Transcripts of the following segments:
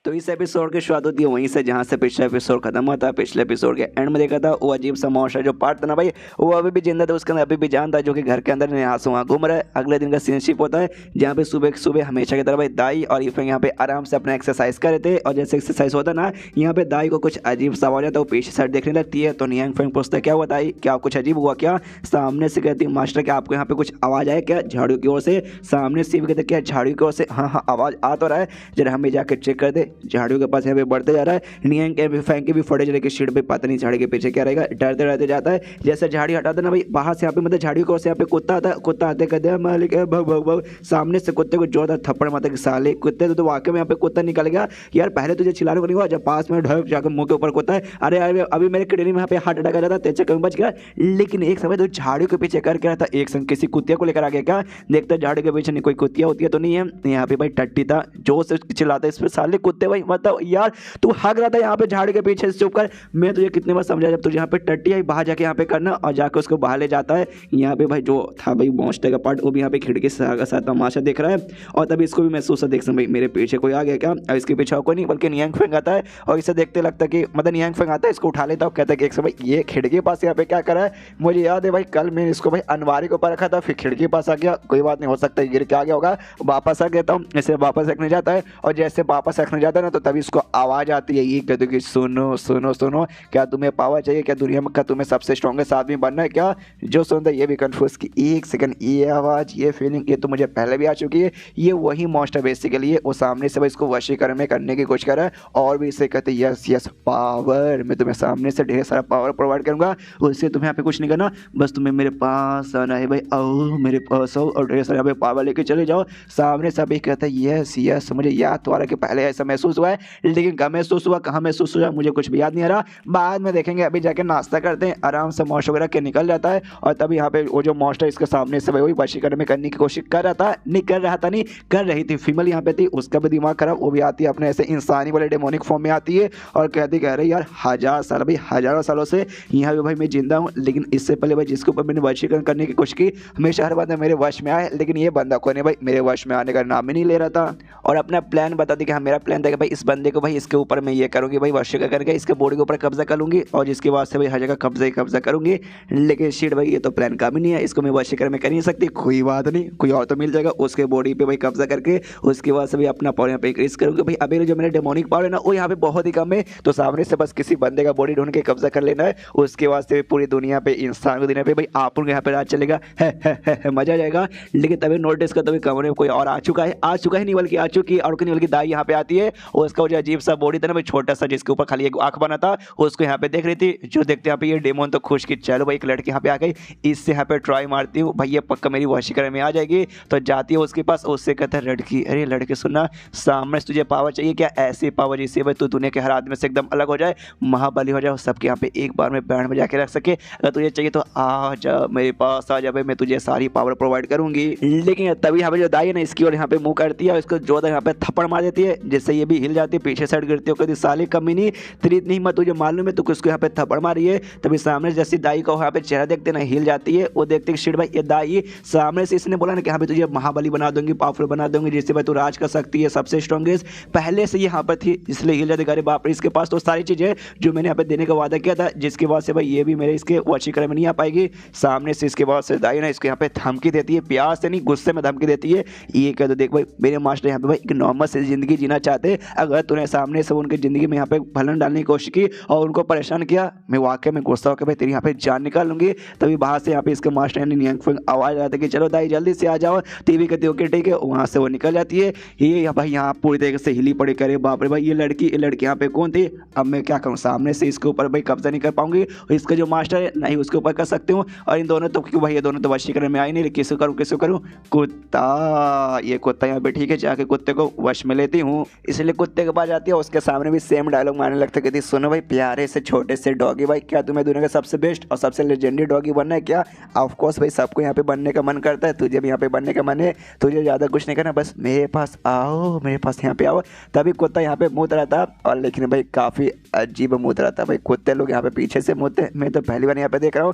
तो इस एपिसोड की शुरुआत होती है वहीं से जहाँ से पिछला एपिसोड खत्म हुआ था। पिछले एपिसोड के एंड में देखा था वो अजीब सा मॉन्स्टर जो पार्ट था ना भाई, वो अभी भी जिंदा था, उसके अंदर अभी भी जान था, जो कि घर के अंदर यहाँ से वहाँ घूम रहा है। अगले दिन का सीन शिफ्ट होता है जहाँ पे सुबह सुबह हमेशा की तरह भाई दाई और इफेंग यहाँ पे आराम से अपना एक्सरसाइज कर रहे थे। और जैसे एक्सरसाइज होता ना, यहाँ पे दाई को कुछ अजीब सा आवाज आता है, वो पीछे साइड देखने लगती है। तो नियांग फेंग पूछता है क्या हुआ दाई, क्या कुछ अजीब हुआ क्या? सामने से कहती मास्टर क्या आपको यहाँ पे कुछ आवाज आया क्या झाड़ू की ओर से? सामने से भी कहते क्या झाड़ू की ओर से? हाँ हाँ आवाज आ तो रहा है, जरा हमें जाकर चेक कर दे। झाड़ू के पास यहाँ पे बढ़ते जा रहा है। नियांग के फेंक के भी फटे जगह की शीट पे पता नहीं झाड़ी के पीछे क्या रहेगा, डरते डरते जाता है। जैसे झाड़ी हटा देना भाई बाहर से यहाँ पे मतलब झाड़ी को से यहाँ पे कुत्ता आता है। कुत्ता आते कहते हैं मालिक भग भग भग, सामने से कुत्ते को जोरदार थप्पड़ मारता कि साले कुत्ते तो वाकई में यहाँ पे कुत्ता निकल गया यार। पहले तुझे चिल्लाने को नहीं हुआ, जब पास में ढक जाकर मुंह के ऊपर कुत्ता है। अरे अरे अभी मेरे किडनी में यहाँ पे हार्ट अटैक आ जाता, तेज कहीं बच गया। लेकिन एक समय तो झाड़ू के पीछे कर रहा था, एक संग किसी कुत्ते को लेकर आ गया क्या? देखता झाड़ू के पीछे कोई कुत्तिया होती है तो नहीं है। यहाँ पे भाई टट्टी था जो से चिल्लाता है इस पे साले कुत्ते भाई, मतलब यार तू हग रहा था यहाँ पे झाड़ू के पीछे से चुप कर। मैं तुझे कितने बार समझा जब तुझे यहाँ पे टट्टी आई बाहर जाके यहाँ पे करना, और जाकर उसको बाहर ले जाता है। यहाँ पे भाई जो था भाई मॉन्स्टर का पार्ट, वो भी यहाँ पे खिड़की से आगे साथ तमाशा देख रहा है। और तभी इसको भी महसूस देख सकते भाई मेरे पीछे कोई आ गया क्या? और इसके पीछे कोई नहीं बल्कि नियांग फेंग आता है। और इसे देखते लगता कि मतलब नियांग फेंग आता है, इसको उठा लेता है, कहता है कि एक समय ये खिड़की के पास यहाँ पे क्या करा है। मुझे याद है भाई कल मैंने इसको भाई अनवारी के ऊपर रखा था, फिर खिड़की के पास आ गया, कोई बात नहीं, हो सकता है गिर के आ गया होगा। वापस आ गया हूँ, इसे वापस रखने जाता है। और जैसे वापस रखने जाता है ना, तो तभी इसको आवाज़ आती है, ये कहते कि सुनो सुनो सुनो, क्या तुम्हें पावर चाहिए क्या दुनिया में? क्या तुम्हें सबसे स्ट्रॉन्गेस्ट आदमी बनना है क्या? जो सुनता है ये भी कन्फ्यूज कि एक सेकंड, ये आवाज़ ये फीलिंग ये तो मुझे पहले भी आ चुकी है। ये वही मॉन्स्टर बेसिकली है, वो सामने से भाई इसको वशीकरण करने की कोशिश कर रहा है। और भी इसे कहते यस यस पावर, मैं तुम्हें सामने से ढेर सारा पावर प्रोवाइड करूँगा, उससे तुम्हें यहाँ पे कुछ नहीं करना, बस तुम्हें मेरे पास आना है भाई। आओ मेरे पास आओ और ढेर सारे यहाँ पे पावर लेके चले जाओ। सामने से अभी कहता है यस यस, मुझे याद तो आ रहा कि पहले ऐसा महसूस हुआ है, लेकिन कब महसूस हुआ कहाँ महसूस हुआ मुझे कुछ भी याद नहीं आ रहा, बाद में देखेंगे। अभी जाके नाश्ता करते हैं, आराम से मॉन्स्टर वगैरह के निकल जाता है। और तभी यहाँ पे वो जो मॉन्स्टर इसके सामने से वही वशीकरण में करने की कोशिश कर रहा था, नहीं कर रही थी फीमेल यहाँ पे थी, उसका भी दिमाग खराब, वो भी आती है अपने ऐसे इंसानी वाले डेमोनिक फॉर्म में आती है। और कहती कह रही यार हजार साल भाई हजारों सालों से यहाँ पे भाई मैं जिंदा हूँ, लेकिन इससे पहले भाई जिसके ऊपर मैंने वशीकरण करने की कोशिश की हमेशा हर बंदा मेरे वश में आए, लेकिन ये बंदा कोई नहीं भाई मेरे वश में आने का नाम ही नहीं ले रहा था। और अपना प्लान बता दी कि हाँ मेरा प्लान था कि भाई इस बंदे को भाई इसके ऊपर मैं ये करूँगी भाई वशीकरण करके इसके बॉडी के ऊपर कब्जा कर लूँगी, और जिसके बाद से भाई हर जगह कब्जा ही कब्जा करूँगी। लेकिन शीट भाई ये तो प्लान काम ही नहीं है, इसको मैं वशीकरण में कर नहीं सकती। कोई बात नहीं, कोई और तो मिल जाएगा उसके बॉडी पे भाई कब्जा करके, उसके बाद से भी अपना पावर यहाँ पे इंक्रीज करूँगी भाई। अभी जो मेरे डेमोनिक पावर है ना वो यहाँ पे बहुत ही कम है, तो सामने से बस किसी बंदे का बॉडी ढूंढ के कब्जा कर लेना है, उसके बाद से पूरी दुनिया पे इंसान की दुनिया पे भाई आप यहाँ पे राज चलेगा, है मजा आ जाएगा। लेकिन तभी नोटिस कर तभी कमरे में कोई और आ चुका है नहीं बल्कि आ चुकी और नहीं बल्कि दाई यहाँ पे आती है। और उसका जो अजीब सा बॉडी था ना भाई छोटा सा जिसके ऊपर खाली एक आंख बना था, उसको यहाँ पे देख रही थी। जो देखते यहाँ पे ये डेमोन तो खुश की चलो भाई एक लड़की यहाँ पे आ गई, इससे यहाँ पे ट्राई मारती हूँ भाई ये पक्का मेरी वशीकरण में आ जाएगी। तो जाती है उसके पास, उससे कहता है लड़की अरे लड़के सुनना, सामने से तुझे पावर चाहिए क्या? ऐसी पावर जिससे भाई तू दुनिया के हर आदमी से एकदम अलग हो जाए, महाबली हो जाए, सबके यहाँ पे एक बार में बैंड बजा के रख सके। अगर तुझे चाहिए तो आ जा मेरे पास आ जा भाई, मैं तुझे सारी पावर प्रोवाइड करूंगी। लेकिन तभी यहाँ पे जो दाई है ना इसकी और यहाँ पे मुंह करती है और इसको जोरदार यहाँ पे थप्पड़ मार देती है, जिससे ये भी हिल जाती है, पीछे साइड गिरती है। कहती साली कमीनी तेरी इतनी हिम्मत तुझे मालूम है तू किसको यहाँ पे थप्पड़ मारी है? तभी सामने जैसी दाई को यहाँ पे चेहरा देखते ना हिल जाती है, वो देखते शिट भाई ये दाई सामने से इसने बोला ना कि यहाँ पे तुझे महाबली बना दूंगी, पावरफुल बना दूंगी, जिससे भाई तू राज कर सकती है, सबसे स्ट्रॉन्गेस्ट पहले से यहाँ पर थी, इसलिए हिल जाती। अरे बाप रे इसके पास तो सारी चीजें जो मैंने यहाँ पे देने का वादा किया था, जिसके बाद से भाई ये भी मेरे इसके वशीकरण में नहीं आ पाएगी। सामने से इसके बाद से दाई ना इसको यहाँ पे धमकी देती है, प्यार से नहीं गुस्से में धमकी देती है। ये कह दो देख भाई मेरे मास्टर यहाँ पे भाई एक नॉर्मल से जिंदगी जीना चाहते, अगर तूने सामने से उनकी जिंदगी में यहाँ पे भलन डालने की कोशिश की और उनको परेशान किया, मैं वाकई में गुस्सा होकर भाई तेरी यहाँ पे जान निकाल लूंगी। तभी बाहर से यहाँ पे इसके मास्टर यानी नियांग फेंग आवाज आती है कि चलो दाई जल्दी से आ जाओ। टीवी कहती ओके ठीक है, वहाँ से वो निकल जाती है। ये भाई यहाँ पूरी तरीके से हिली पड़ी करे बाप रे भाई ये लड़की यहाँ पे कौन थी? अब मैं क्या करूँ, सामने से इसके ऊपर भाई कब्जा नहीं कर पाऊंगी, और इसका जो मास्टर है नहीं उसके ऊपर कर सकती हूँ। और इन दोनों तो क्यों भाई ये दोनों तो वशीकरण में आई नहीं, किसको करूँ? कुत्ता, ये कुत्ता यहाँ पे ठीक है, जाके कुत्ते को वश में लेती हूँ। इसलिए कुत्ते के पास जाती है, उसके सामने भी सेम डायलॉग मारने लगता है, कहती सुनो भाई प्यारे से छोटे से डॉगी भाई, क्या तुम्हें दुनिया का सबसे बेस्ट और सबसे लेजेंडरी डॉगी बनना है क्या? ऑफकोर्स भाई सबको यहाँ पे बनने का मन करता है, तुझे भी यहाँ पे बनने का मन है, तुझे ज़्यादा कुछ नहीं करना, बस मेरे पास आओ, मेरे पास यहाँ पे आओ। तभी कुत्ता यहाँ पे मुँह रहा था, और लेकिन भाई काफ़ी अजीब मुँह रहा था भाई। कुत्ते लोग यहाँ पे पीछे से मुँहते, मैं तो पहली बार यहाँ पे देख रहा हूँ।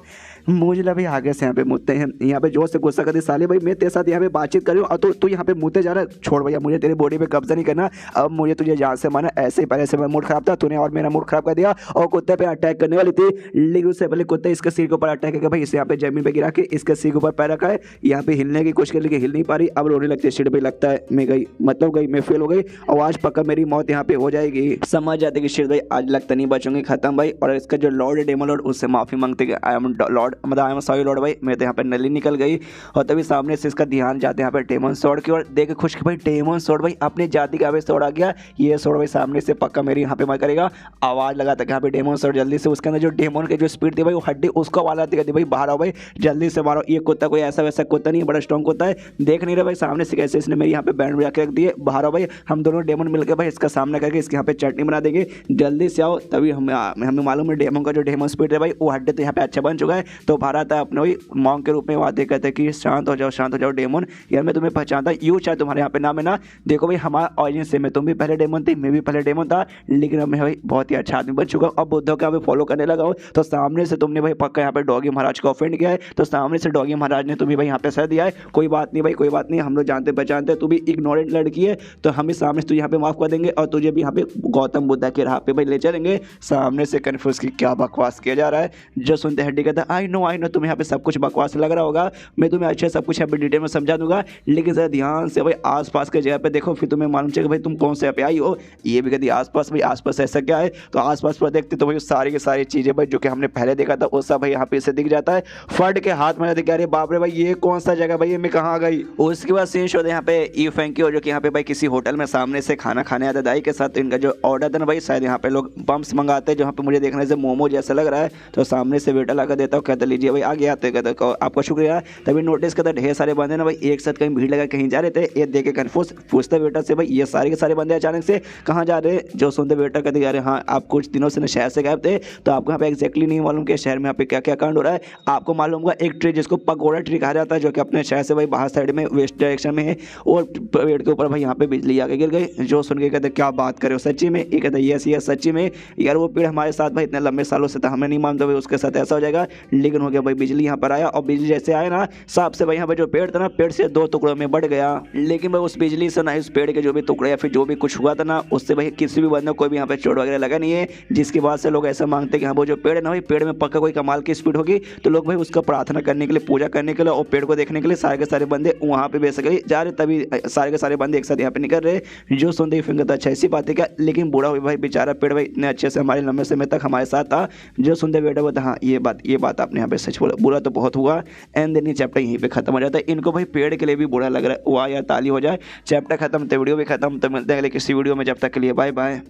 मुझे भाई आगे से यहाँ पे मुँहते हैं, यहाँ पे जोर से गुस्सा करते साले भाई मैं तेरे साथ यहाँ पे बातचीत कर रही हूँ और तू यहाँ पे मुँहते जा रहा है, छोड़ भैया मुझे तेरी बॉडी पे कब्जा नहीं करना। अब मुझे तुझे जान से माना, ऐसे ही पहले से मेरा मूड खराब था, तूने और मेरा मूड खराब कर दिया और कुत्ते पे अटैक करने वाली थी, लेकिन उससे पहले कुत्ते इसके सिर के ऊपर अटैक करके भाई इसे यहाँ पे जमीन पे गिरा के इसके सिर के ऊपर पैर रखा है, यहाँ पे हिलने की कोशिश कर लेकिन हिल नहीं पा रही, अब रोने लगती है, सीट पे लगता है मैं गई, मतलब गई, मैं फेल हो गई और आज पक्का मेरी मौत यहाँ पे हो जाएगी। समझ जाते कि शिट भाई आज लगता नहीं बचूंगी, खत्म भाई। और इसका जो लॉर्ड है डेमन लॉर्ड उससे माफी मांगते कि आई एम लॉर्ड, मतलब आई एम सॉरी लॉर्ड भाई, मैं तो यहाँ पे नली निकल गई। और तभी सामने से इसका ध्यान जाते यहाँ पे डेमन स्वॉर्ड की ओर, देख खुश कि भाई डेमन स्वॉर्ड भाई अपनी जाति का भी स्वॉर्ड आ गया, ये स्वॉर्ड भाई सामने से पक्का मेरी यहाँ पे मर करेगा। आवाज लगाता कि यहाँ पे डेमन स्वॉर्ड जल्दी से, उसके अंदर जो डेमन की जो स्पीड थी भाई वो हड्डी उसको आवाज आती कहती भाई बाहर आओ भाई, जल्दी से मारो, ये कुत्ता कोई ऐसा वैसा कुत्ता नहीं, बड़ा स्ट्रॉन्ग कुत्ता है, देख नहीं रहे भाई सामने से कैसे इसने मेरी यहाँ पे बैंड बजा के रख दिए, बाहर आओ भाई, हम दोनों डेमन मिलकर भाई इसका सामना करके इसके यहाँ पे चटनी बना देंगे, जल्दी से आओ। तभी हमें मालूम है डेमन का जो डेमन स्पीड है भाई वो हड्डी तो यहाँ पे अच्छा बन चुका है, तो बाहर आता है अपने वही मॉन्क के रूप में वादे कहते हैं कि शांत हो जाओ डेमन, यार मैं तुम्हें पहचानता यूँ चाहे तुम्हारे यहाँ पे नाम है ना, देखो भाई हमारा ऑरिजिन सेम है, तुम भी पहले डेमन थी, मैं भी पहले डेमन था, लेकिन अब मैं भाई बहुत ही अच्छा आदमी बन चुका हूँ, अब बुद्धों का फॉलो करने लगा हो। तो सामने से तुमने भाई पक्का यहाँ पे डॉगी महाराज को ऑफेंड किया है, तो सामने से डॉगी महाराज ने तुम्हें भाई यहाँ पे सह दिया है, कोई बात नहीं भाई, कोई बात नहीं, हम लोग जानते पहचानते, तू भी इग्नोरेंट लड़की है, तो हम भी सामने से तुझे यहाँ पे माफ कर देंगे और तुझे भी यहाँ पे गौतम बुद्धा के राह पे भाई ले चलेंगे। सामने से कन्फ्यूज की क्या बकवास किया जा रहा है, जो सुनते हड्डी कहता है आई नो तुम्हें यहाँ पे सब कुछ बकवास लग रहा होगा, मैं तुम्हें अच्छे सब कुछ यहाँ पे डिटेल में समझा दूंगा, लेकिन जरा ध्यान से भाई आसपास के जगह पे देखो, फिर तुम्हें मालूम चलेगा भाई तुम कौन से यहाँ पे आई हो। ये भी कहती आसपास, भाई आसपास ऐसा क्या है, तो आसपास पर देखते तो भाई सारी की सारी चीजें भाई जो कि हमने पहले देखा था वो सब भाई यहाँ पे से दिख जाता है, फट के हाथ में दिखा रहे, बाप रे भाई ये कौन सा जगह भाई, मैं कहाँ आ गई। उसके बाद सीन शो यहाँ पे ई फैंकी जो कि यहाँ पे भाई किसी होटल में सामने से खाना खाने आते दाई के साथ, तो इनका जो ऑर्डर था ना भाई शायद यहाँ पे लोग बम्स मंगाते हैं, जहाँ पे मुझे देखने से मोमो जैसा लग रहा है, तो सामने से वेटर लाकर देता हूँ, कहता लीजिए भाई आगे आते, कहते आपका शुक्रिया। तभी नोटिस करता ढेर सारे बंदे ना भाई एक साथ कहीं भीड़ लगा कहीं जा रहे थे, ये देख के कन्फ्यूज पूछता वेटर से भाई ये सारे के सारे बंदे अचानक से कहाँ जा रहे, जो सुनते वेटर कहते जा रहे हाँ आप कुछ दिनों से शहर से गए थे, तो आपको यहाँ पे एक्जैक्टली नहीं मालूम कि शहर में यहाँ पे क्या क्या कांड हो रहा है, आपको मालूम होगा एक ट्री जिसको पगोड़ा ट्री कहा जाता है, जो कि अपने शहर से भाई बाहर साइड में वेस्ट डायरेक्शन में है, और पेड़ के ऊपर भाई यहाँ पे बिजली आके गिर गई। जो सुन के कहते क्या बात करे हो सच्ची में, ये कहते यस सच्ची में यार, वो पेड़ हमारे साथ भाई इतने लंबे सालों से था, हमें नहीं मानते भाई उसके साथ ऐसा हो जाएगा, लेकिन हो गया भाई बिजली यहाँ पर आया, और बिजली जैसे आया ना साहब से भाई यहाँ पे जो पेड़ था ना, पेड़ से 2 टुकड़ों में बढ़ गया, लेकिन भाई उस बिजली से ना इस पेड़ के जो भी टुकड़े या फिर जो भी कुछ हुआ था ना, उससे भाई किसी भी बंदे कोई भी यहाँ पे चोट वगैरह लगा नहीं है, जिसकी बात से लोग ऐसा मांगते हैं कि हाँ वो जो पेड़ है ना भाई, पेड़ में पक्का कोई कमाल की स्पीड होगी, तो लोग भाई उसका प्रार्थना करने के लिए, पूजा करने के लिए और पेड़ को देखने के लिए सारे के सारे बंदे वहाँ पे बेसिकली जा रहे, तभी सारे के सारे बंदे एक साथ यहाँ पे निकल रहे। जो सुनते ही फिंगर अच्छा ऐसी बात है क्या, लेकिन बूढ़ा हुई भाई बेचारा पेड़ भाई इतने अच्छे से हमारे लंबे समय तक हमारे साथ था, जो सुनते बेटा बोलता हाँ ये बात आपने यहाँ पे सच बोला, बुरा तो बहुत हुआ। एंड देन ये चैप्टर यहीं पे खत्म हो जाता है। इनको भाई पेड़ के लिए भी बुरा लग रहा है, हुआ या ताली हो जाए, चैप्टर खत्म तो वीडियो भी खत्म। तो मिलते हैं अगले किसी वीडियो में, जब तक के लिए बाय बाय।